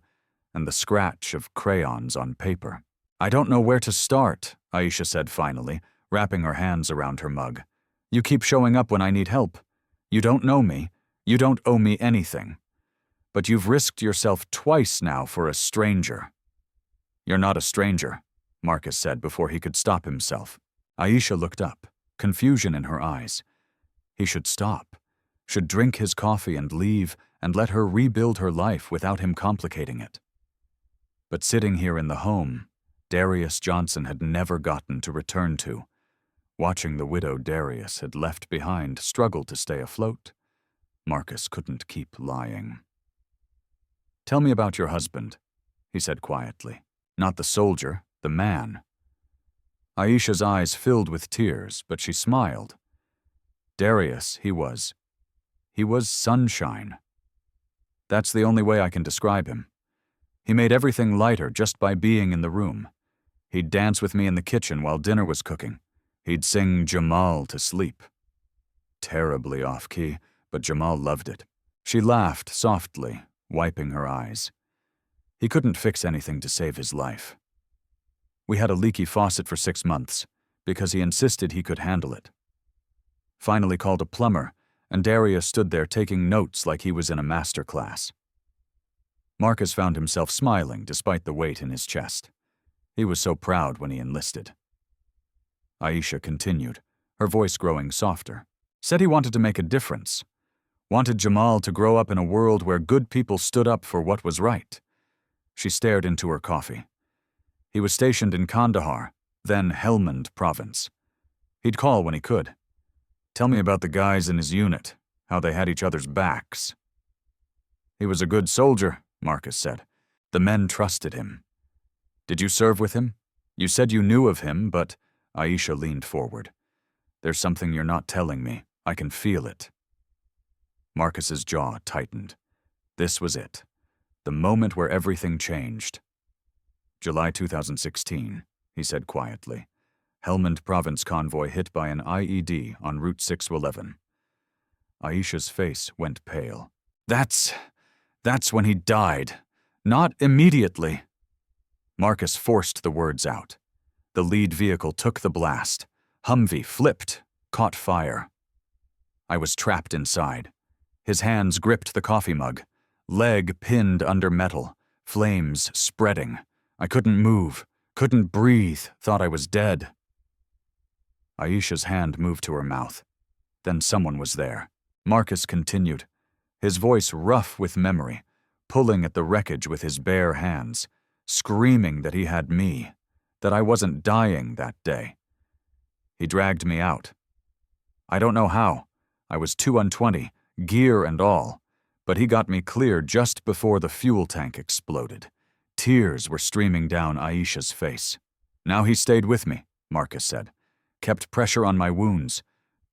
and the scratch of crayons on paper. "I don't know where to start," Aisha said finally, wrapping her hands around her mug. "You keep showing up when I need help. You don't know me. You don't owe me anything. But you've risked yourself twice now for a stranger." "You're not a stranger," Marcus said before he could stop himself. Aisha looked up, confusion in her eyes. He should stop, should drink his coffee and leave and let her rebuild her life without him complicating it. But sitting here in the home, Darius Johnson had never gotten to return to, watching the widow Darius had left behind struggle to stay afloat, Marcus couldn't keep lying. "Tell me about your husband," he said quietly. "Not the soldier, the man." Aisha's eyes filled with tears, but she smiled. Darius, he was sunshine. That's the only way I can describe him. He made everything lighter just by being in the room. He'd dance with me in the kitchen while dinner was cooking. He'd sing Jamal to sleep. Terribly off-key, but Jamal loved it. She laughed softly, wiping her eyes. He couldn't fix anything to save his life. We had a leaky faucet for 6 months, because he insisted he could handle it. Finally called a plumber, and Darius stood there taking notes like he was in a master class. Marcus found himself smiling despite the weight in his chest. He was so proud when he enlisted. Aisha continued, her voice growing softer. Said he wanted to make a difference. Wanted Jamal to grow up in a world where good people stood up for what was right. She stared into her coffee. He was stationed in Kandahar, then Helmand province. He'd call when he could. Tell me about the guys in his unit, how they had each other's backs. He was a good soldier, Marcus said. The men trusted him. Did you serve with him? You said you knew of him, but Aisha leaned forward. There's something you're not telling me. I can feel it. Marcus's jaw tightened. This was it. The moment where everything changed. July 2016, he said quietly. Helmand province convoy hit by an IED on Route 611. Aisha's face went pale. That's when he died. Not immediately. Marcus forced the words out. The lead vehicle took the blast. Humvee flipped, caught fire. I was trapped inside. His hands gripped the coffee mug, leg pinned under metal, flames spreading. I couldn't move, couldn't breathe, thought I was dead. Aisha's hand moved to her mouth. Then someone was there. Marcus continued, his voice rough with memory, pulling at the wreckage with his bare hands, screaming that he had me, that I wasn't dying that day. He dragged me out. I don't know how. I was 2-on-20, gear and all, but he got me clear just before the fuel tank exploded. Tears were streaming down Aisha's face. Now he stayed with me, Marcus said, kept pressure on my wounds,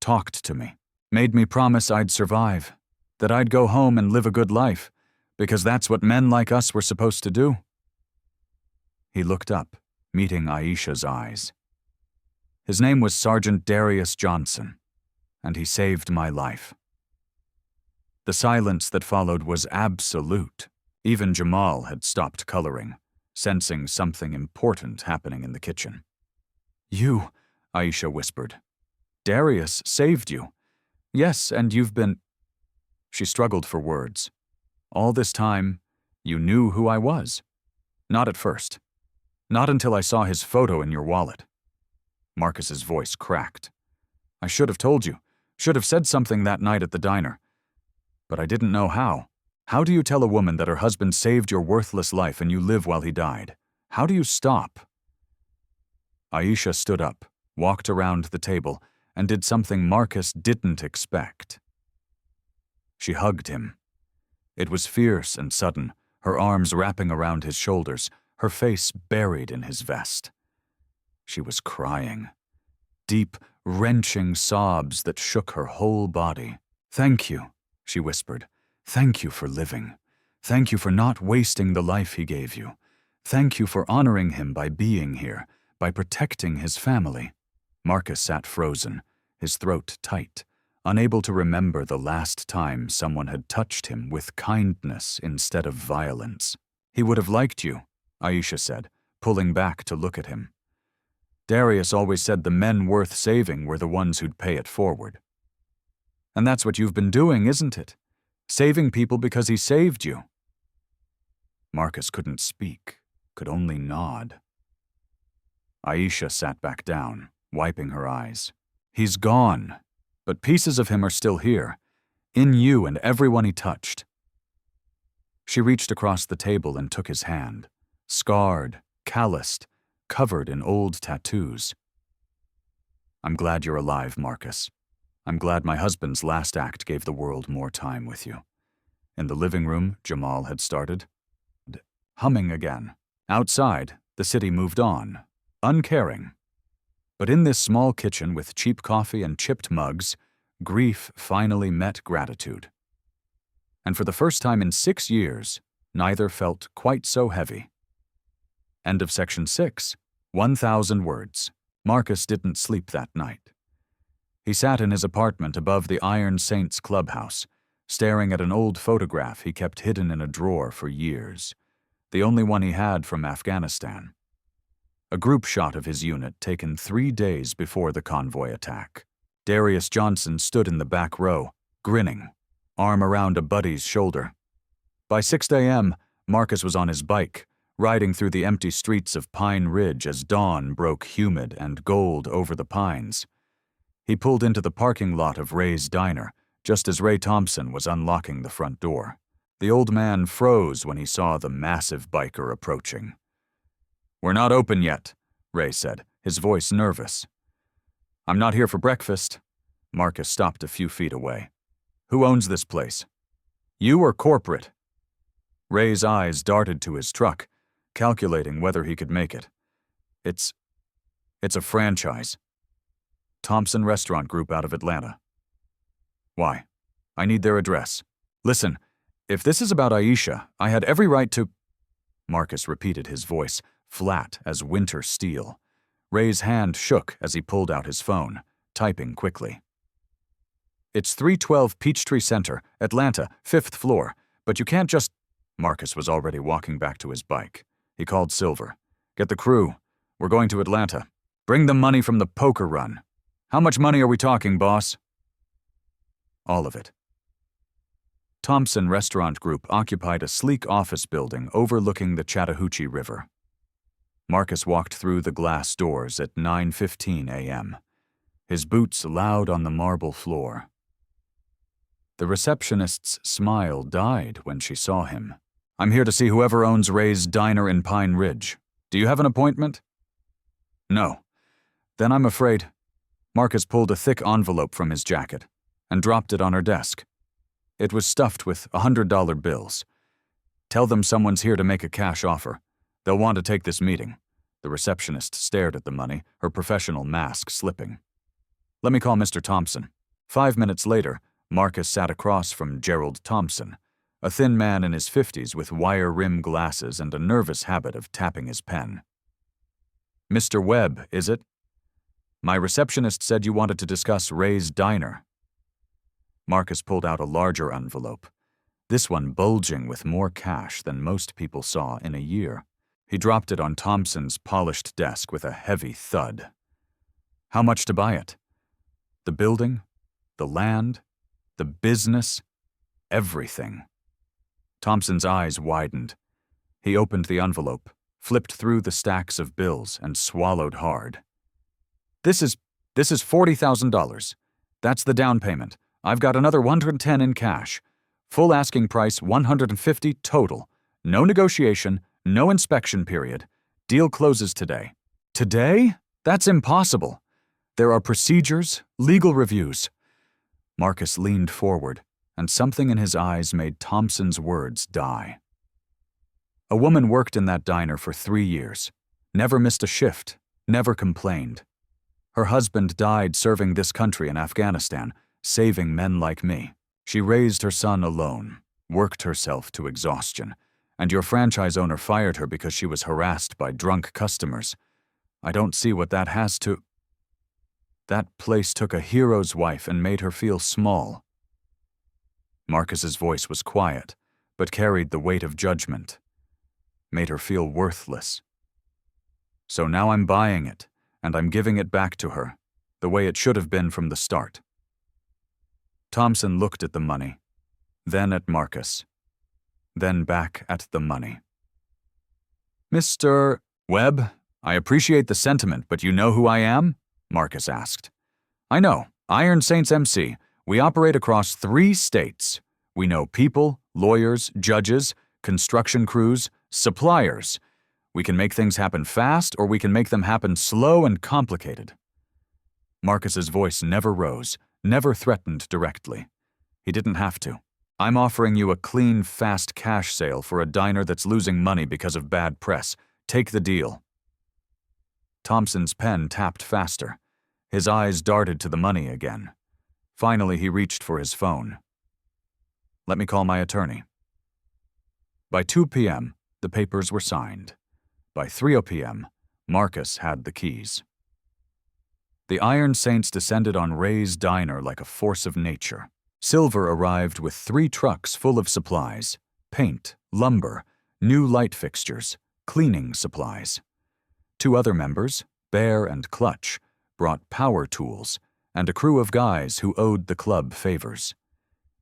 talked to me, made me promise I'd survive, That I'd go home and live a good life, because that's what men like us were supposed to do. He looked up, meeting Aisha's eyes. His name was Sergeant Darius Johnson, and he saved my life. The silence that followed was absolute. Even Jamal had stopped coloring, sensing something important happening in the kitchen. You, Aisha whispered. Darius saved you. Yes, and you've been... She struggled for words. All this time, you knew who I was. Not at first. Not until I saw his photo in your wallet. Marcus's voice cracked. I should have told you. Should have said something that night at the diner. But I didn't know how. How do you tell a woman that her husband saved your worthless life and you live while he died? How do you stop? Aisha stood up, walked around the table, and did something Marcus didn't expect. She hugged him. It was fierce and sudden, her arms wrapping around his shoulders, her face buried in his vest. She was crying. Deep, wrenching sobs that shook her whole body. Thank you, she whispered. Thank you for living. Thank you for not wasting the life he gave you. Thank you for honoring him by being here, by protecting his family. Marcus sat frozen, his throat tight, unable to remember the last time someone had touched him with kindness instead of violence. He would have liked you, Aisha said, pulling back to look at him. Darius always said the men worth saving were the ones who'd pay it forward. And that's what you've been doing, isn't it? Saving people because he saved you. Marcus couldn't speak, could only nod. Aisha sat back down, wiping her eyes. He's gone, but pieces of him are still here, in you and everyone he touched. She reached across the table and took his hand, scarred, calloused, covered in old tattoos. I'm glad you're alive, Marcus. I'm glad my husband's last act gave the world more time with you. In the living room, Jamal had started, humming again. Outside, the city moved on, uncaring. But in this small kitchen with cheap coffee and chipped mugs, grief finally met gratitude. And for the first time in 6 years, neither felt quite so heavy. End of section 6, 1,000 words. Marcus didn't sleep that night. He sat in his apartment above the Iron Saints clubhouse, staring at an old photograph he kept hidden in a drawer for years, the only one he had from Afghanistan. A group shot of his unit taken 3 days before the convoy attack. Darius Johnson stood in the back row, grinning, arm around a buddy's shoulder. By 6 a.m., Marcus was on his bike, riding through the empty streets of Pine Ridge as dawn broke humid and gold over the pines. He pulled into the parking lot of Ray's Diner, just as Ray Thompson was unlocking the front door. The old man froze when he saw the massive biker approaching. We're not open yet, Ray said, his voice nervous. I'm not here for breakfast. Marcus stopped a few feet away. Who owns this place? You or corporate? Ray's eyes darted to his truck, calculating whether he could make it. It's a franchise. Thompson Restaurant Group out of Atlanta. Why? I need their address. Listen, if this is about Aisha, I had every right to... Marcus repeated, his voice flat as winter steel. Ray's hand shook as he pulled out his phone, typing quickly. It's 312 Peachtree Center, Atlanta, 5th floor, but you can't just... Marcus was already walking back to his bike. He called Silver. Get the crew. We're going to Atlanta. Bring the money from the poker run. How much money are we talking, boss? All of it. Thompson Restaurant Group occupied a sleek office building overlooking the Chattahoochee River. Marcus walked through the glass doors at 9:15 a.m., his boots loud on the marble floor. The receptionist's smile died when she saw him. I'm here to see whoever owns Ray's Diner in Pine Ridge. Do you have an appointment? No. Then I'm afraid... Marcus pulled a thick envelope from his jacket and dropped it on her desk. It was stuffed with $100 bills. Tell them someone's here to make a cash offer. They'll want to take this meeting. The receptionist stared at the money, her professional mask slipping. Let me call Mr. Thompson. 5 minutes later, Marcus sat across from Gerald Thompson, a thin man in his 50s with wire-rim glasses and a nervous habit of tapping his pen. "Mr. Webb, is it? My receptionist said you wanted to discuss Ray's Diner." Marcus pulled out a larger envelope, this one bulging with more cash than most people saw in a year. He dropped it on Thompson's polished desk with a heavy thud. How much to buy it? The building? The land? The business? Everything. Thompson's eyes widened. He opened the envelope, flipped through the stacks of bills, and swallowed hard. This is $40,000. That's the down payment. I've got another $110 in cash. Full asking price $150 total. No negotiation, no inspection period. Deal closes today. Today? That's impossible. There are procedures, legal reviews. Marcus leaned forward, and something in his eyes made Thompson's words die. A woman worked in that diner for 3 years, never missed a shift, never complained. Her husband died serving this country in Afghanistan, saving men like me. She raised her son alone, worked herself to exhaustion, and your franchise owner fired her because she was harassed by drunk customers. I don't see what that has to... That place took a hero's wife and made her feel small. Marcus's voice was quiet, but carried the weight of judgment. Made her feel worthless. So now I'm buying it, and I'm giving it back to her, the way it should have been from the start. Thompson looked at the money, then at Marcus, then back at the money. "Mr. Webb, I appreciate the sentiment, but you know who I am?" Marcus asked. "I know. Iron Saints MC. We operate across 3 states. We know people, lawyers, judges, construction crews, suppliers. We can make things happen fast, or we can make them happen slow and complicated." Marcus's voice never rose, never threatened directly. He didn't have to. "I'm offering you a clean, fast cash sale for a diner that's losing money because of bad press. Take the deal." Thompson's pen tapped faster. His eyes darted to the money again. Finally, he reached for his phone. "Let me call my attorney." By 2 p.m., the papers were signed. By 3 p.m., Marcus had the keys. The Iron Saints descended on Ray's Diner like a force of nature. Silver arrived with 3 trucks full of supplies: paint, lumber, new light fixtures, cleaning supplies. 2 other members, Bear and Clutch, brought power tools, and a crew of guys who owed the club favors.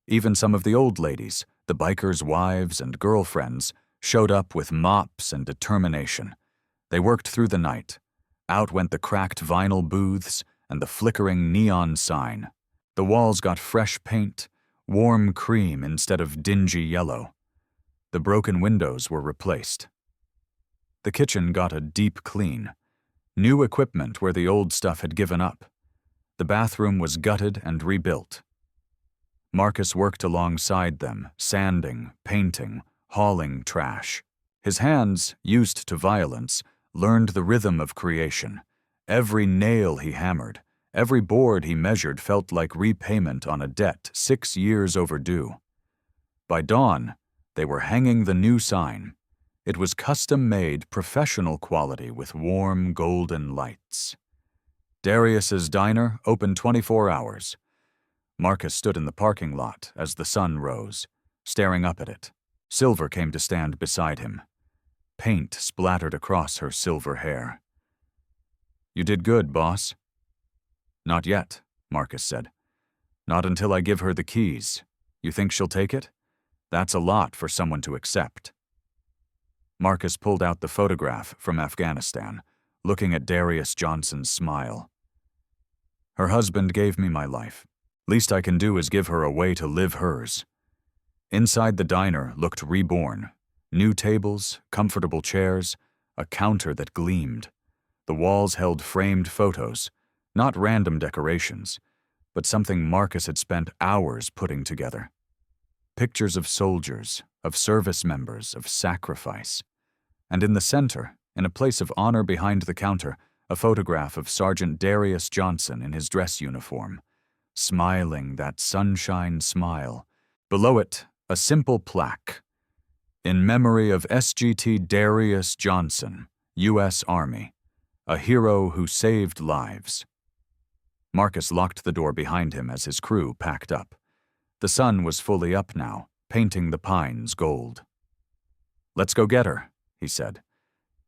Even some of the old ladies, the bikers' wives and girlfriends, showed up with mops and determination. They worked through the night. Out went the cracked vinyl booths and the flickering neon sign. The walls got fresh paint, warm cream instead of dingy yellow. The broken windows were replaced. The kitchen got a deep clean. New equipment where the old stuff had given up. The bathroom was gutted and rebuilt. Marcus worked alongside them, sanding, painting, hauling trash. His hands, used to violence, learned the rhythm of creation. Every nail he hammered, every board he measured felt like repayment on a debt 6 years overdue. By dawn, they were hanging the new sign. It was custom-made, professional quality with warm, golden lights. Darius's Diner, open 24 hours. Marcus stood in the parking lot as the sun rose, staring up at it. Silver came to stand beside him. Paint splattered across her silver hair. "You did good, boss." "Not yet," Marcus said. "Not until I give her the keys. You think she'll take it? That's a lot for someone to accept." Marcus pulled out the photograph from Afghanistan, looking at Darius Johnson's smile. "Her husband gave me my life. Least I can do is give her a way to live hers." Inside the diner looked reborn. New tables, comfortable chairs, a counter that gleamed. The walls held framed photos, not random decorations, but something Marcus had spent hours putting together. Pictures of soldiers, of service members, of sacrifice. And in the center, in a place of honor behind the counter, a photograph of Sergeant Darius Johnson in his dress uniform. smiling that sunshine smile. Below it, a simple plaque. In memory of SGT Darius Johnson, U.S. Army, a hero who saved lives. Marcus locked the door behind him as his crew packed up. The sun was fully up now, painting the pines gold. "Let's go get her," he said.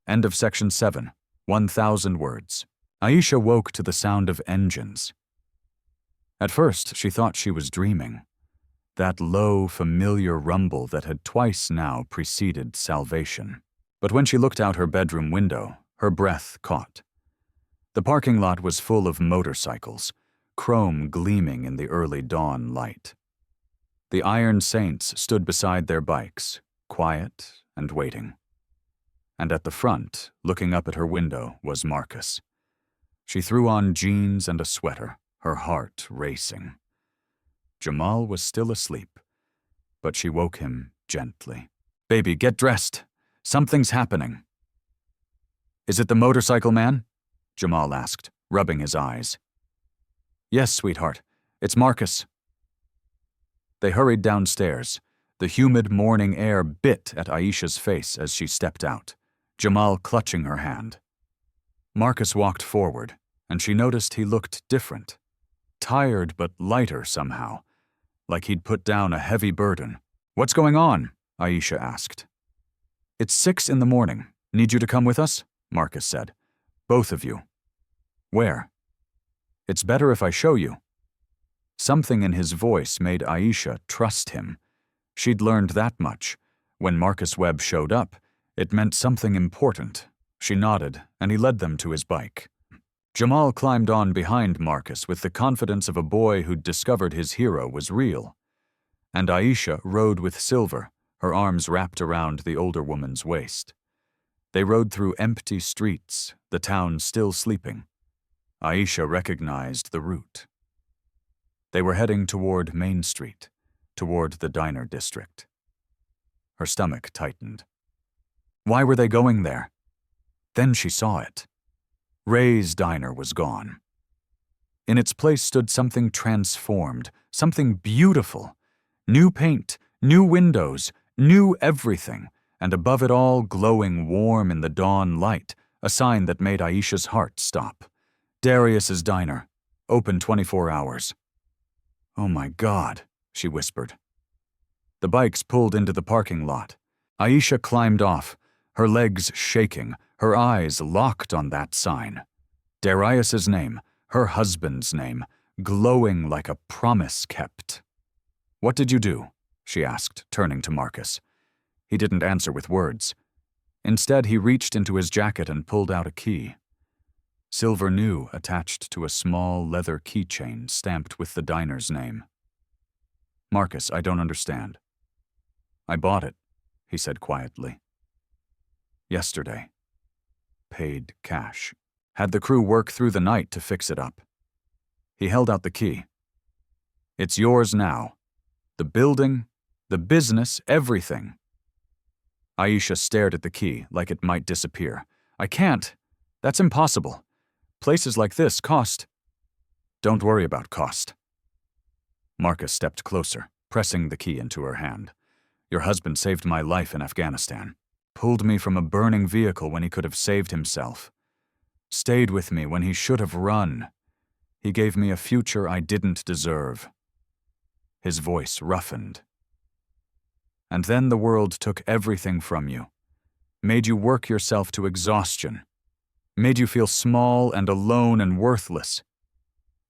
End of section 7, 1,000 words. Aisha woke to the sound of engines. At first, she thought she was dreaming. That low, familiar rumble that had twice now preceded salvation. But when she looked out her bedroom window, her breath caught. The parking lot was full of motorcycles, chrome gleaming in the early dawn light. The Iron Saints stood beside their bikes, quiet and waiting. And at the front, looking up at her window, was Marcus. She threw on jeans and a sweater, her heart racing. Jamal was still asleep, but she woke him gently. "Baby, get dressed. Something's happening." "Is it the motorcycle man?" Jamal asked, rubbing his eyes. "Yes, sweetheart. It's Marcus." They hurried downstairs. The humid morning air bit at Aisha's face as she stepped out, Jamal clutching her hand. Marcus walked forward, and she noticed he looked different. Tired but lighter somehow, like he'd put down a heavy burden. "What's going on?" Aisha asked. "It's 6 in the morning. Need you to come with us?" Marcus said. "Both of you." "Where?" "It's better if I show you." Something in his voice made Aisha trust him. She'd learned that much. When Marcus Webb showed up, it meant something important. She nodded, and he led them to his bike. Jamal climbed on behind Marcus with the confidence of a boy who'd discovered his hero was real. And Aisha rode with Silver, her arms wrapped around the older woman's waist. They rode through empty streets, the town still sleeping. Aisha recognized the route. They were heading toward Main Street, toward the diner district. Her stomach tightened. Why were they going there? Then she saw it. Ray's diner was gone. In its place stood something transformed, something beautiful. New paint, new windows, new everything, and above it all, glowing warm in the dawn light, a sign that made Aisha's heart stop. Darius's diner, open 24 hours. "Oh my God," she whispered. The bikes pulled into the parking lot. Aisha climbed off, her legs shaking, her eyes locked on that sign. Darius's name, her husband's name, glowing like a promise kept. "What did you do?" she asked, turning to Marcus. He didn't answer with words. Instead, he reached into his jacket and pulled out a key. Silver knew attached to a small leather keychain stamped with the diner's name. "Marcus, I don't understand." "I bought it," he said quietly. "Yesterday. Paid cash. Had the crew work through the night to fix it up." He held out the key. "It's yours now. The building, the business, everything." Aisha stared at the key like it might disappear. "I can't. That's impossible. Places like this cost." "Don't worry about cost." Marcus stepped closer, pressing the key into her hand. "Your husband saved my life in Afghanistan. Pulled me from a burning vehicle when he could have saved himself. Stayed with me when he should have run. He gave me a future I didn't deserve." His voice roughened. "And then the world took everything from you. Made you work yourself to exhaustion. Made you feel small and alone and worthless.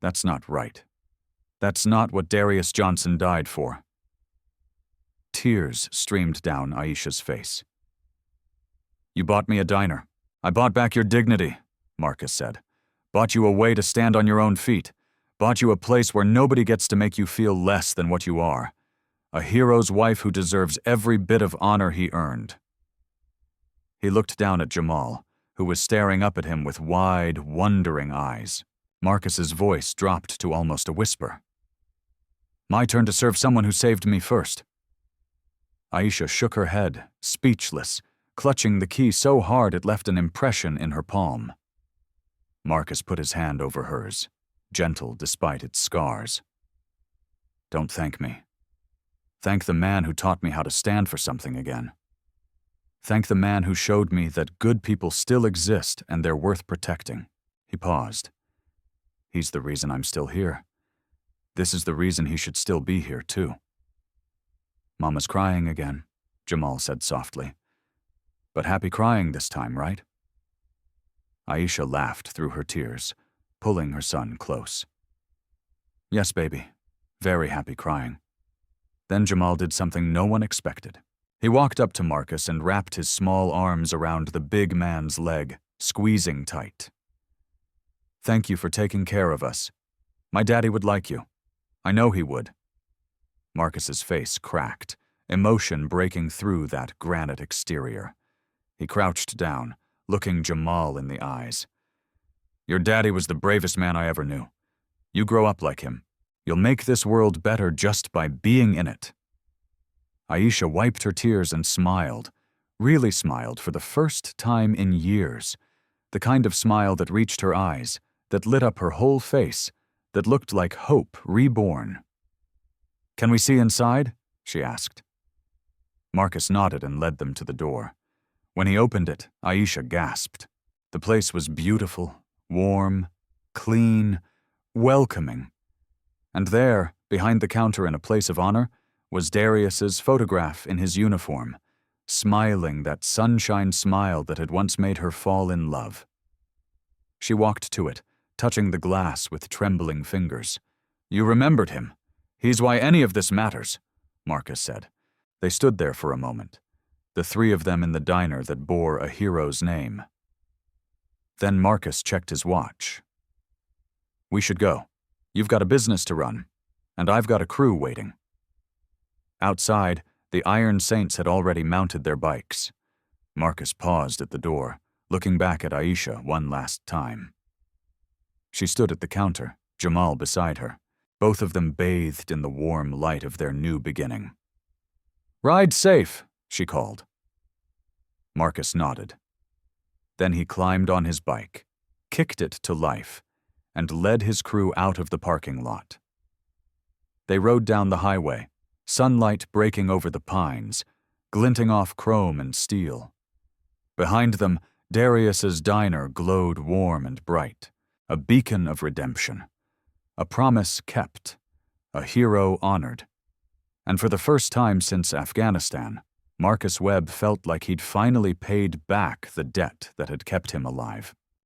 That's not right. That's not what Darius Johnson died for." Tears streamed down Aisha's face. "You bought me a diner. I bought back your dignity," Marcus said. "Bought you a way to stand on your own feet. Bought you a place where nobody gets to make you feel less than what you are. A hero's wife who deserves every bit of honor he earned." He looked down at Jamal, who was staring up at him with wide, wondering eyes. Marcus's voice dropped to almost a whisper. "My turn to serve someone who saved me first." Aisha shook her head, speechless, clutching the key so hard it left an impression in her palm. Marcus put his hand over hers, gentle despite its scars. Don't thank me. Thank the man who taught me how to stand for something again. Thank the man who showed me that good people still exist and they're worth protecting." He paused. "He's the reason I'm still here. This is the reason he should still be here, too." "Mama's crying again," Jamal said softly. "But happy crying this time, right?" Aisha laughed through her tears, pulling her son close. "Yes, baby. Very happy crying." Then Jamal did something no one expected. He walked up to Marcus and wrapped his small arms around the big man's leg, squeezing tight. "Thank you for taking care of us. My daddy would like you. I know he would." Marcus's face cracked, emotion breaking through that granite exterior. He crouched down, looking Jamal in the eyes. "Your daddy was the bravest man I ever knew. You grow up like him. You'll make this world better just by being in it." Aisha wiped her tears and smiled, really smiled for the first time in years, the kind of smile that reached her eyes, that lit up her whole face, that looked like hope reborn. "Can we see inside?" she asked. Marcus nodded and led them to the door. When he opened it, Aisha gasped. The place was beautiful, warm, clean, welcoming. And there, behind the counter in a place of honor, was Darius's photograph in his uniform, smiling that sunshine smile that had once made her fall in love. She walked to it, touching the glass with trembling fingers. "You remembered him. He's why any of this matters," Marcus said. They stood there for a moment, the three of them in the diner that bore a hero's name. Then Marcus checked his watch. "We should go. You've got a business to run, and I've got a crew waiting." Outside, the Iron Saints had already mounted their bikes. Marcus paused at the door, looking back at Aisha one last time. She stood at the counter, Jamal beside her, both of them bathed in the warm light of their new beginning. "Ride safe," she called. Marcus nodded. Then he climbed on his bike, kicked it to life, and led his crew out of the parking lot. They rode down the highway, sunlight breaking over the pines, glinting off chrome and steel. Behind them, Darius's diner glowed warm and bright, a beacon of redemption, a promise kept, a hero honored. And for the first time since Afghanistan, Marcus Webb felt like he'd finally paid back the debt that had kept him alive.